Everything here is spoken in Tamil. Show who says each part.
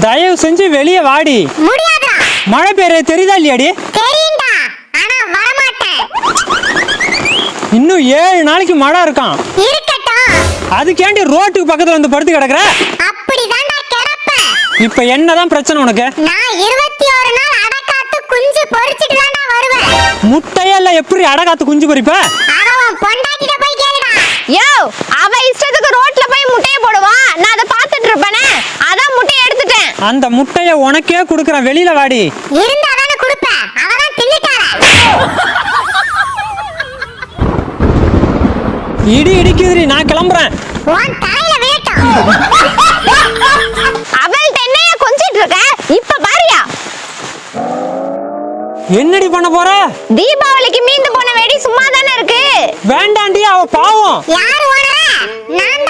Speaker 1: தயவு செஞ்சு வெளியே வாடி.
Speaker 2: முடியாதுடா.
Speaker 1: மழை பெய்ய தெரியுதா இல்லையாடி?
Speaker 2: தெரியும்டா, ஆனா வர மாட்டேன்.
Speaker 1: இன்னும் 7 நாளைக்கு மழை இருக்கான்.
Speaker 2: இருக்கட்டும்.
Speaker 1: அதுக்கேண்டி ரோட்டுக்கு பக்கத்துல வந்து படுத்து கிடக்குற?
Speaker 2: அப்படிதான்டா கிடப்பேன்.
Speaker 1: இப்ப என்னதான் பிரச்சனை உனக்கு?
Speaker 2: நான் 21 நாள் அடக்காத்து குஞ்சு பொரிச்சிட்டு தான்டா வருவேன்.
Speaker 1: முட்டையெல்லாம் எப்படி அடகாத்து குஞ்சு பொரிப்ப?
Speaker 2: அவன் பொண்டாட்டிட்ட போய் கேளுடா.
Speaker 3: யோ, அவ இஷ்டத்துக்கு ரோட்ல போய் முட்டைய போடுவான். நான் அதை பார்த்துட்டு இருப்பேனே, அதான் முட்டையை எடுத்துட்டேன்.
Speaker 1: அந்த முட்டைய உனக்கே குடுக்கறேன், வெளியில வாடி.
Speaker 2: இருந்தா தானே கொடுப்பேன். அவதான் தின்னுட்டாரா.
Speaker 1: இடி இடிக்குதுடி, நான் கிளம்புறேன்.
Speaker 2: உன் தலையில வேட்டும்.
Speaker 3: அவள் தென்னைய கொஞ்சிட்டு இருக்க, இப்ப பாரியா?
Speaker 1: என்னடி பண்ண போற?
Speaker 3: தீபாவளிக்கு மீந்து போன வெடி சும்மா தானே இருக்கு.
Speaker 1: வேண்டாண்டி, அவ பாவம்.
Speaker 2: யாரு ஓனரா? நான்